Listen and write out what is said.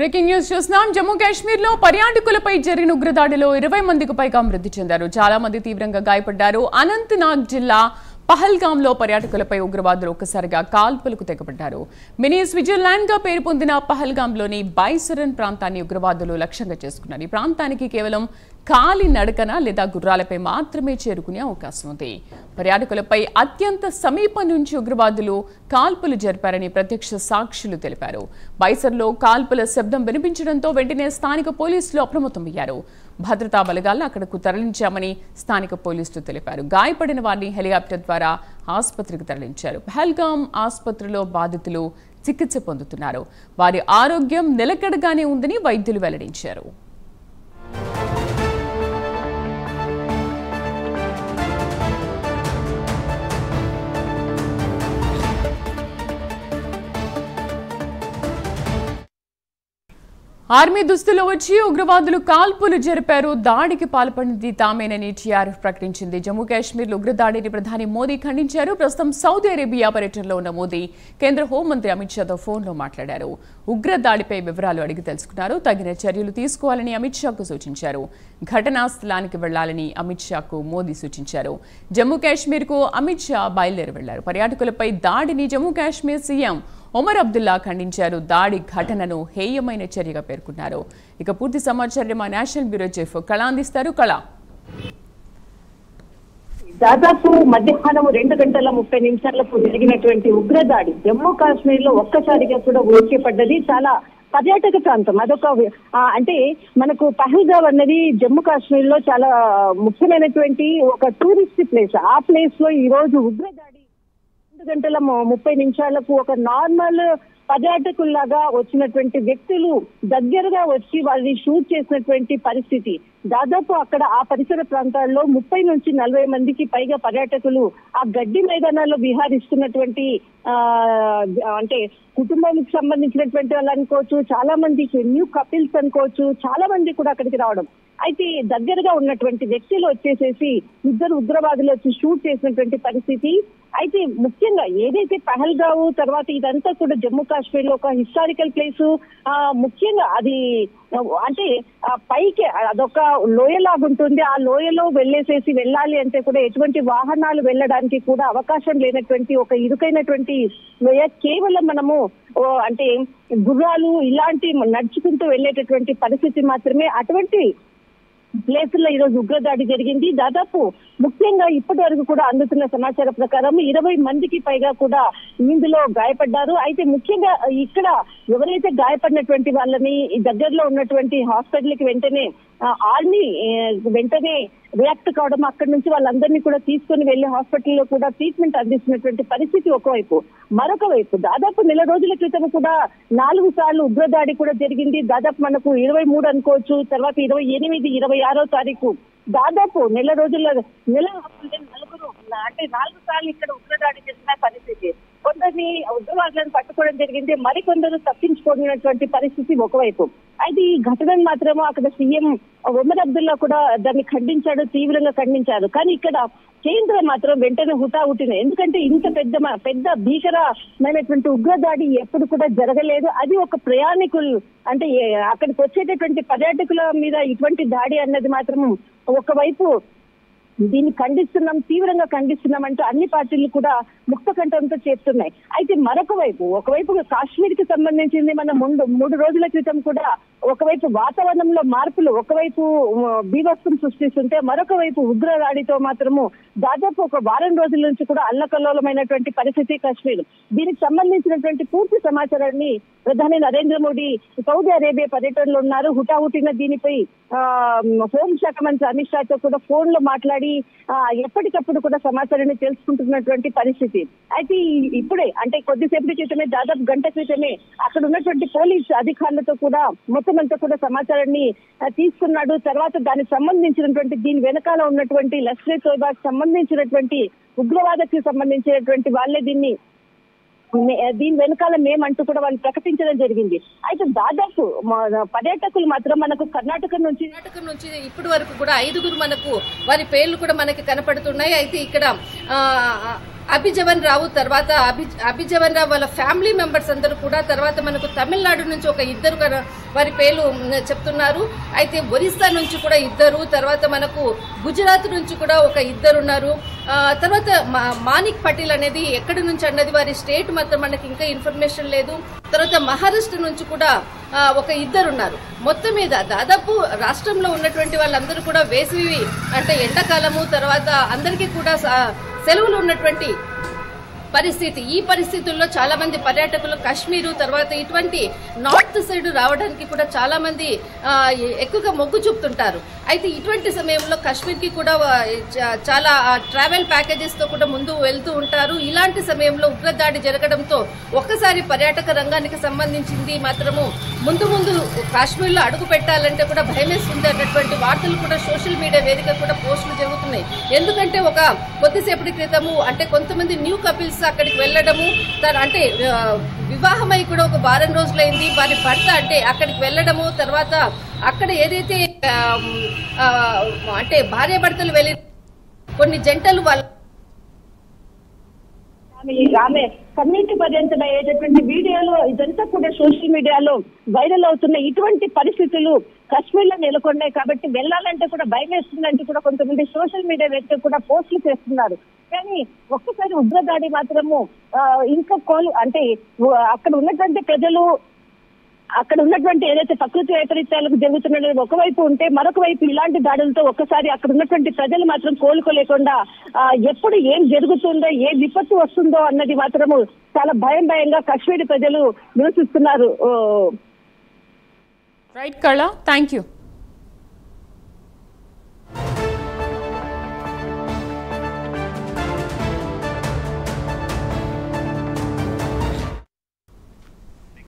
Breaking news చూస్తున్నాం. జమ్మూ కాశ్మీర్ లో పర్యాటకులపై జరిగిన ఉగ్రదాడిలో 20 మందికి పైగా మృతి చెందారు. చాలా మంది తీవ్రంగా గాయపడ్డారు. అనంతనాగ్ జిల్లా పహల్గామ్ లో పర్యాటకులపై ఉగ్రవాదులు ఒక్కసారిగా కాల్పులకు తెగబడ్డారు. మినీ స్విట్జర్లాండ్ గా పేరు పొందిన పహల్గామ్ లోని బైసరన్ ప్రాంతాన్ని ఉగ్రవాదులు లక్ష్యంగా చేసుకున్నారు. ఈ ప్రాంతానికి కేవలం కాలి నడకన లేదా గుర్రాలపై మాత్రమే చేరుకునే అవకాశం ఉంది. పర్యాటకులపై అత్యంత సమీపం నుంచి ఉగ్రవాదులు కాల్పులు జరిపారని ప్రత్యక్ష సాక్షులు తెలిపారు. బైసర్లో కాల్పుల శబ్దం వినిపించడంతో వెంటనే స్థానిక పోలీసులు అప్రమత్తమయ్యారు. భద్రతా బలగాలను అక్కడకు తరలించామని స్థానిక పోలీసులు తెలిపారు. గాయపడిన వారిని హెలికాప్టర్ ద్వారా ఆసుపత్రికి తరలించారు. పహల్గామ్ ఆసుపత్రిలో బాధితులు చికిత్స పొందుతున్నారు. వారి ఆరోగ్యం నిలకడగానే ఉందని వైద్యులు వెల్లడించారు. ఆర్మీ దుస్తులో వచ్చి ఉగ్రవాదులు కాల్పులు జరిపారు. దాడికి పాల్పడినది తామేనని టీఆర్ఎఫ్ ప్రకటించింది. జమ్మూ కాశ్మీర్లో ఉగ్రదాడిని ప్రధాని మోదీ ఖండించారు. ప్రస్తుతం సౌదీ అరేబియా పర్యటనలో ఉన్న మోదీ కేంద్ర హోంమంత్రి అమిత్ షాతో ఫోన్లో మాట్లాడారు. ఉగ్రదాడిపై వివరాలు అడిగి తెలుసుకున్నారు. తగిన చర్యలు తీసుకోవాలని అమిత్ షాకు సూచించారు. ఘటనా స్థలానికి వెళ్లాలని అమిత్ షాకు మోదీ సూచించారు. జమ్మూ కాశ్మీర్కు అమిత్ షా బయలుదేరి వెళ్లారు. పర్యాటకులపై దాడిని జమ్మూ కాశ్మీర్ సీఎం ఒమర్ అబ్దుల్లా ఖండించారు. దాడి ఘటనను హేయమైన చర్యగా పేర్కొన్నారు. ఇక పూర్తి సమాచారం మా నేషనల్ బ్యూరో చీఫ్ కళ అందిస్తారు. కళ, దాదాపు మధ్యాహ్నం 2:30 జరిగినటువంటి ఉగ్రదాడి జమ్మూ కాశ్మీర్ లో ఒక్కసారిగా కూడా ఊడ్చిపడ్డది. చాలా పర్యాటక ప్రాంతం అదొక అంటే మనకు పహల్గామ్ అన్నది జమ్మూ కాశ్మీర్ లో చాలా ముఖ్యమైనటువంటి ఒక టూరిస్ట్ ప్లేస్. ఆ ప్లేస్ లో ఈ రోజు ఉగ్రదాడి 2:30 ఒక నార్మల్ పర్యాటకుల్లాగా వచ్చినటువంటి వ్యక్తులు దగ్గరగా వచ్చి వాళ్ళని షూట్ చేసినటువంటి పరిస్థితి. దాదాపు అక్కడ ఆ పరిసర ప్రాంతాల్లో 30 నుంచి 40 మందికి పైగా పర్యాటకులు ఆ గడ్డి మైదానాల్లో విహారిస్తున్నటువంటి అంటే కుటుంబానికి సంబంధించినటువంటి వాళ్ళు అనుకోవచ్చు, చాలా మందికి న్యూ కపిల్స్ అనుకోవచ్చు, చాలా మంది కూడా అక్కడికి రావడం. అయితే దగ్గరగా ఉన్నటువంటి వ్యక్తులు వచ్చేసేసి ఇద్దరు ఉగ్రవాదులు వచ్చి షూట్ చేసినటువంటి పరిస్థితి. అయితే ముఖ్యంగా ఏదైతే పహల్గావ్ తర్వాత ఇదంతా కూడా జమ్మూ కాశ్మీర్ లో ఒక హిస్టారికల్ ప్లేస్. ముఖ్యంగా అది అంటే పైకి అదొక లోయలాగుంటుంది. ఆ లోయలో వెళ్ళాలి అంటే కూడా ఎటువంటి వాహనాలు వెళ్ళడానికి కూడా అవకాశం లేనటువంటి ఒక ఇరుకైనటువంటి లోయ. కేవలం మనము అంటే గుర్రాలు ఇలాంటి నడుచుకుంటూ వెళ్ళేటటువంటి పరిస్థితి మాత్రమే. అటువంటి ప్లేసుల్లో ఈ రోజు ఉగ్రదాడి జరిగింది. దాదాపు ముఖ్యంగా ఇప్పటి వరకు కూడా అందుతున్న సమాచారం ప్రకారం 20 మందికి పైగా కూడా ఇందులో గాయపడ్డారు. అయితే ముఖ్యంగా ఇక్కడ ఎవరైతే గాయపడినటువంటి వాళ్ళని దగ్గరలో ఉన్నటువంటి హాస్పిటల్ కి వెంటనే ఆర్మీ వెంటనే రియాక్ట్ కావడం, అక్కడి నుంచి వాళ్ళందరినీ కూడా తీసుకుని వెళ్లి హాస్పిటల్లో కూడా ట్రీట్మెంట్ అందిస్తున్నటువంటి పరిస్థితి ఒకవైపు. మరొక వైపు దాదాపు నెల రోజుల క్రితం కూడా 4 సార్లు ఉగ్రదాడి కూడా జరిగింది. దాదాపు మనకు 23 అనుకోవచ్చు, తర్వాత 28, 26వ తారీఖు దాదాపు నెల నలుగురు అంటే 4 సార్లు ఇక్కడ ఉగ్రదాడి చేసిన పరిస్థితి. కొందరిని ఉగ్రవాదులను పట్టుకోవడం జరిగింది, మరికొందరు తప్పించుకోవడానికి పరిస్థితి ఒకవైపు. అయితే ఈ ఘటనను మాత్రము అక్కడ సీఎం ఒమర్ అబ్దుల్లా కూడా దాన్ని ఖండించాడు, తీవ్రంగా ఖండించారు. కానీ ఇక్కడ కేంద్రం మాత్రం వెంటనే హుటాహుటిన, ఎందుకంటే ఇంత పెద్ద భీకరమైనటువంటి ఉగ్రదాడి ఎప్పుడు కూడా జరగలేదు. అది ఒక ప్రయాణికులు అంటే అక్కడికి వచ్చేటటువంటి పర్యాటకుల మీద ఇటువంటి దాడి అన్నది మాత్రం ఒకవైపు దీన్ని ఖండిస్తున్నాం, తీవ్రంగా ఖండిస్తున్నాం అంటూ అన్ని పార్టీలు కూడా ముక్త కంఠంతో చేస్తున్నాయి. అయితే ఒకవైపు కాశ్మీర్ కి సంబంధించింది మన 3 రోజుల క్రితం కూడా ఒకవైపు వాతావరణంలో మార్పులు ఒకవైపు బీభత్సం సృష్టిస్తుంటే, మరొక వైపు ఉగ్రదాడితో మాత్రము దాదాపు ఒక వారం రోజుల నుంచి కూడా అల్లకల్లోలమైనటువంటి పరిస్థితి కాశ్మీర్. దీనికి సంబంధించినటువంటి పూర్తి సమాచారాన్ని ప్రధాని నరేంద్ర మోడీ సౌదీ అరేబియా పర్యటనలో ఉన్నారు. హుటాహుటిన దీనిపై హోంశాఖ మంత్రి అమిత్ షాతో కూడా ఫోన్ లో మాట్లాడి ఎప్పటికప్పుడు కూడా సమాచారాన్ని తెలుసుకుంటున్నటువంటి పరిస్థితి. అయితే ఇప్పుడే అంటే కొద్దిసేపటి క్రితమే దాదాపు గంట క్రితమే అక్కడ ఉన్నటువంటి పోలీస్ అధికారులతో కూడా మొత్తం అంతా కూడా సమాచారాన్ని తీసుకున్నాడు. తర్వాత దానికి సంబంధించినటువంటి దీని వెనకాల ఉన్నటువంటి లష్కర్ తోయిబాకి సంబంధించినటువంటి ఉగ్రవాదకి సంబంధించినటువంటి వాళ్ళే దీని వెనకాల మేమంటూ కూడా వాళ్ళు ప్రకటించడం జరిగింది. అయితే దాదాపు పర్యాటకులు మాత్రం మనకు కర్ణాటక నుంచి ఇప్పటి వరకు కూడా 5 మనకు వారి పేర్లు కూడా మనకి కనపడుతున్నాయి. అయితే ఇక్కడ అభిజవన్ రావు, తర్వాత అభిజవన్ రావు వాళ్ళ ఫ్యామిలీ మెంబర్స్ అందరూ కూడా, తర్వాత మనకు తమిళనాడు నుంచి ఒక ఇద్దరు వారి పేర్లు చెప్తున్నారు. అయితే ఒరిస్సా నుంచి కూడా ఇద్దరు, తర్వాత మనకు గుజరాత్ నుంచి కూడా ఒక ఇద్దరు ఉన్నారు. తర్వాత మానిక్ పటేల్ అనేది ఎక్కడి నుంచి అన్నది వారి స్టేట్ మాత్రం మనకి ఇంకా ఇన్ఫర్మేషన్ లేదు. తర్వాత మహారాష్ట్ర నుంచి కూడా ఒక ఇద్దరు ఉన్నారు. మొత్తం మీద దాదాపు రాష్ట్రంలో ఉన్నటువంటి వాళ్ళందరూ కూడా వేసవి అంటే ఎండాకాలము, తర్వాత అందరికీ కూడా సెలవులు ఉన్నటువంటి పరిస్థితి. ఈ పరిస్థితుల్లో చాలా మంది పర్యాటకులు కాశ్మీరు తర్వాత ఇటువంటి నార్త్ సైడ్ రావడానికి కూడా చాలా మంది ఎక్కువగా మొగ్గు చూపుతుంటారు. అయితే ఇటువంటి సమయంలో కాశ్మీర్కి కూడా చాలా ట్రావెల్ ప్యాకేజెస్ తో కూడా ముందు వెళ్తూ ఉంటారు. ఇలాంటి సమయంలో ఉగ్రదాడి జరగడంతో ఒక్కసారి పర్యాటక రంగానికి సంబంధించింది మాత్రము ముందు కాశ్మీర్లో అడుగు పెట్టాలంటే కూడా భయమేస్తుంది అన్నటువంటి వార్తలు కూడా సోషల్ మీడియా వేదిక కూడా పోస్టులు జరుగుతున్నాయి. ఎందుకంటే ఒక కొద్దిసేపటి క్రితము అంటే కొంతమంది న్యూ కపిల్స్ అక్కడికి వెళ్ళడము, అంటే వివాహమై కూడా ఒక వారం రోజులైంది, వారి భర్త అంటే అక్కడికి వెళ్ళడము, తర్వాత అక్కడ ఏదైతే అంటే భార్యాభర్తలు వెళ్ళి కొన్ని జంటలు వాళ్ళ ఆమె కమ్యూనిటీ పర్యంతన అయ్యేటటువంటి వీడియోలో ఇదంతా కూడా సోషల్ మీడియాలో వైరల్ అవుతున్న ఇటువంటి పరిస్థితులు కాశ్మీర్ లో నెలకొన్నాయి. కాబట్టి వెళ్ళాలంటే కూడా భయం వేస్తుందంటే కూడా కొంతమంది సోషల్ మీడియా వ్యక్తులు కూడా పోస్టులు చేస్తున్నారు. కానీ ఒక్కసారి ఉగ్రదాడి మాత్రము ఇంకా అంటే అక్కడ ఉన్నటువంటి ప్రజలు, అక్కడ ఉన్నటువంటి ఏదైతే ప్రకృతి వైపరీత్యాలకు జరుగుతున్నది ఒకవైపు ఉంటే, మరొక వైపు ఇలాంటి దాడులతో ఒక్కసారి అక్కడ ఉన్నటువంటి ప్రజలు మాత్రం కోలుకోలేకుండా ఎప్పుడు ఏం జరుగుతుందో, ఏ విపత్తు వస్తుందో అన్నది మాత్రము చాలా భయంగా కాశ్మీర్ ప్రజలు నివసిస్తున్నారు. రైట్ కళ, థ్యాంక్ యూ.